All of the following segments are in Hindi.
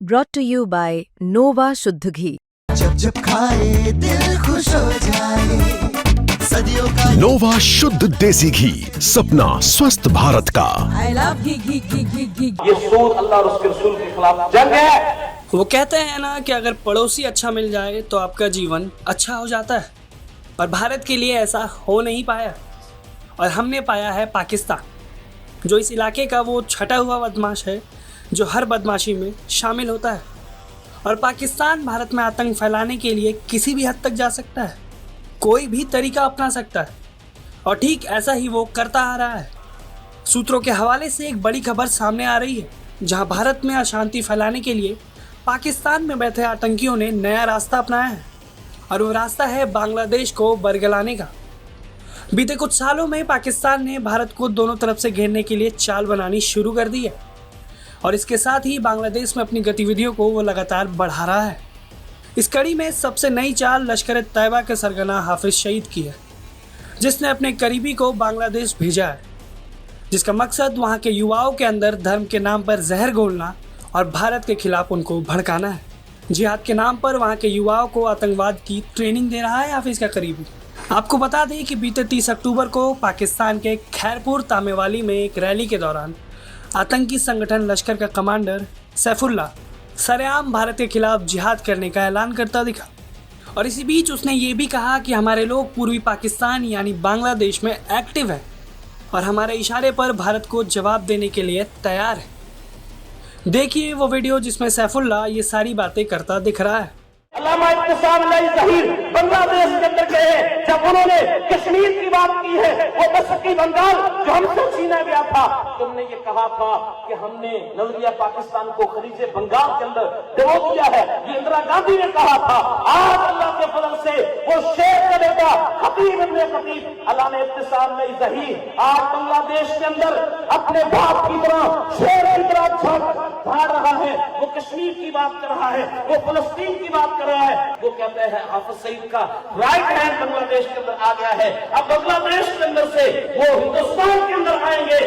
brought to you by Nova शुद्ध घी। जब जब खाए दिल खुश हो जाए, सदियों का नोवा शुद्ध देसी घी, सपना स्वस्थ भारत का। I love घी घी घी घी घी। ये सूद अल्लाह और उसके रसूल के खिलाफ जंग है। वो कहते हैं ना कि अगर पड़ोसी अच्छा मिल जाए तो आपका जीवन अच्छा हो जाता है, पर भारत के लिए ऐसा हो नहीं पाया और हमने पाया है पाकिस्तान, जो इस इलाके का वो छटा हुआ बदमाश है जो हर बदमाशी में शामिल होता है। और पाकिस्तान भारत में आतंक फैलाने के लिए किसी भी हद तक जा सकता है, कोई भी तरीका अपना सकता है, और ठीक ऐसा ही वो करता आ रहा है। सूत्रों के हवाले से एक बड़ी खबर सामने आ रही है, जहां भारत में अशांति फैलाने के लिए पाकिस्तान में बैठे आतंकियों ने नया रास्ता अपनाया है, और वो रास्ता है बांग्लादेश को बरगलाने का। बीते कुछ सालों में पाकिस्तान ने भारत को दोनों तरफ से घेरने के लिए चाल बनानी शुरू कर दी है, और इसके साथ ही बांग्लादेश में अपनी गतिविधियों को वो लगातार बढ़ा रहा है। इस कड़ी में सबसे नई चाल लश्कर तैयबा के सरगना हाफिज सईद की है, जिसने अपने करीबी को बांग्लादेश भेजा है, जिसका मकसद वहाँ के युवाओं के अंदर धर्म के नाम पर जहर घोलना और भारत के खिलाफ उनको भड़काना है। जिहाद के नाम पर वहाँ के युवाओं को आतंकवाद की ट्रेनिंग दे रहा है हाफिज का करीबी। आपको बता दें कि बीते 30 अक्टूबर को पाकिस्तान के खैरपुर तामेवाली में एक रैली के दौरान आतंकी संगठन लश्कर का कमांडर सैफुल्लाह सरेआम भारत के खिलाफ जिहाद करने का ऐलान करता दिखा, और इसी बीच उसने ये भी कहा कि हमारे लोग पूर्वी पाकिस्तान यानी बांग्लादेश में एक्टिव हैं और हमारे इशारे पर भारत को जवाब देने के लिए तैयार है। देखिए वो वीडियो जिसमें सैफुल्लाह ये सारी बातें करता दिख रहा है। अल्लामा इब्तिसाम ज़हीर बांग्लादेश के अंदर गए, जब उन्होंने कश्मीर की बात की है, वो मशरक़ी बंगाल जो हमसे छीना गया था, तुमने ये कहा था कि हमने नजरिया पाकिस्तान को खलीजे बंगाल के अंदर डुबो दिया है, ये इंदिरा गांधी ने कहा था। आज अल्लाह के फजल से वो शेर का बेटा खतीब इब्ने खतीब अल्लामा इब्तिसाम ज़हीर आज बांग्लादेश के अंदर अपने बाप की तरह शेर की तरह झाड़ रहा है। वो कश्मीर की बात कर रहा है, वो फलस्तीन की बात रहा है। वो कहते हैं हाफिज सईद का राइट हैंड बांग्लादेश के अंदर आ गया है। अब बांग्लादेश के अंदर से वो हिंदुस्तान के अंदर आएंगे,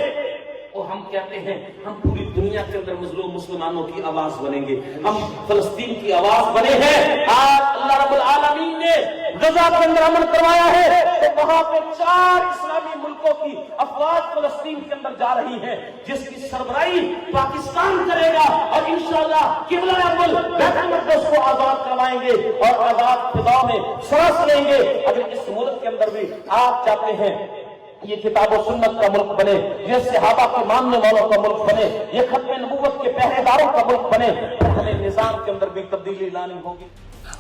और हम कहते हैं हम पूरी दुनिया के अंदर मजलूम मुसलमानों की आवाज बनेंगे, हम फलस्तीन की आवाज बने हैं। आज अल्लाह रब्बुल आलमीन ने गजा के अंदर अमन करवाया है, तो वहां पे 4 इस्लामी मुल्कों की अफवाज फलस्तीन के अंदर जा रही है, जिसकी सरबराही पाकिस्तान करेगा, और इंशाअल्लाह किबला अव्वल बैतुल मक़दस को आजाद करवाएंगे और आजाद फिजा में सांस लेंगे। अगर इस मुल्क के अंदर भी आप चाहते हैं ये किताब और सुन्नत का मुल्क बने, ये सहाबा के मानने वालों का मुल्क बने, ये खत्म नबूवत के पहरेदारों का मुल्क बने, तो हमें निजाम के अंदर भी तब्दीली लानी होगी।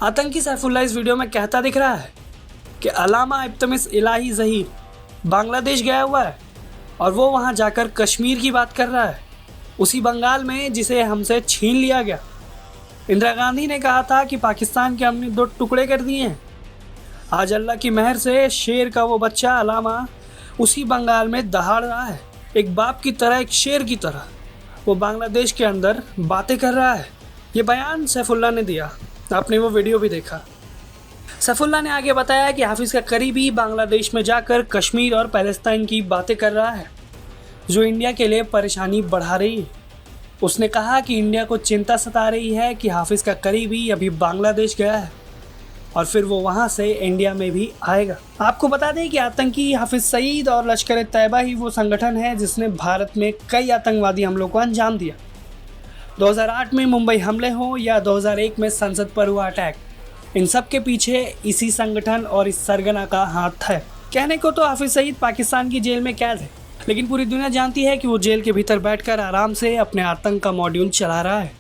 आतंकी सैफुल्लाह इस वीडियो में कहता दिख रहा है कि अल्लामा इब्तिसाम इलाही ज़हीर बांग्लादेश गया हुआ है, और वो वहाँ जाकर कश्मीर की बात कर रहा है, उसी बंगाल में जिसे हमसे छीन लिया गया। इंदिरा गांधी ने कहा था कि पाकिस्तान के हमने 2 टुकड़े कर दिए हैं। आज अल्लाह की मेहर से शेर का वो बच्चा अल्लामा उसी बंगाल में दहाड़ रहा है, एक बाप की तरह, एक शेर की तरह वो बांग्लादेश के अंदर बातें कर रहा है। ये बयान सैफुल्लाह ने दिया, आपने वो वीडियो भी देखा। सैफुल्लाह ने आगे बताया कि हाफिज का करीबी बांग्लादेश में जाकर कश्मीर और पैलेस्टाइन की बातें कर रहा है, जो इंडिया के लिए परेशानी बढ़ा रही है। उसने कहा कि इंडिया को चिंता सता रही है कि हाफिज का करीबी अभी बांग्लादेश गया है और फिर वो वहाँ से इंडिया में भी आएगा। आपको बता दें कि आतंकी हाफिज सईद और लश्कर तैयबा ही वो संगठन है जिसने भारत में कई आतंकवादी हमलों को अंजाम दिया। 2008 में मुंबई हमले हो या 2001 में संसद पर हुआ अटैक, इन सब के पीछे इसी संगठन और इस सरगना का हाथ है। कहने को तो हाफिज सईद पाकिस्तान की जेल में कैद है, लेकिन पूरी दुनिया जानती है कि वो जेल के भीतर बैठकर आराम से अपने आतंक का मॉड्यूल चला रहा है,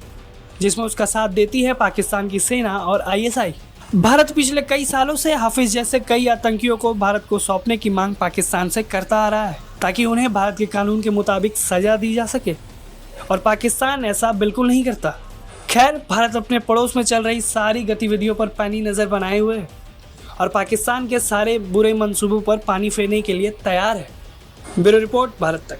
जिसमें उसका साथ देती है पाकिस्तान की सेना और ISI। भारत पिछले कई सालों से हाफिज जैसे कई आतंकियों को भारत को सौंपने की मांग पाकिस्तान से करता आ रहा है, ताकि उन्हें भारत के कानून के मुताबिक सजा दी जा सके, और पाकिस्तान ऐसा बिल्कुल नहीं करता। खैर, भारत अपने पड़ोस में चल रही सारी गतिविधियों पर पैनी नज़र बनाए हुए है और पाकिस्तान के सारे बुरे मंसूबों पर पानी फेरने के लिए तैयार है। ब्यूरो रिपोर्ट, भारत तक।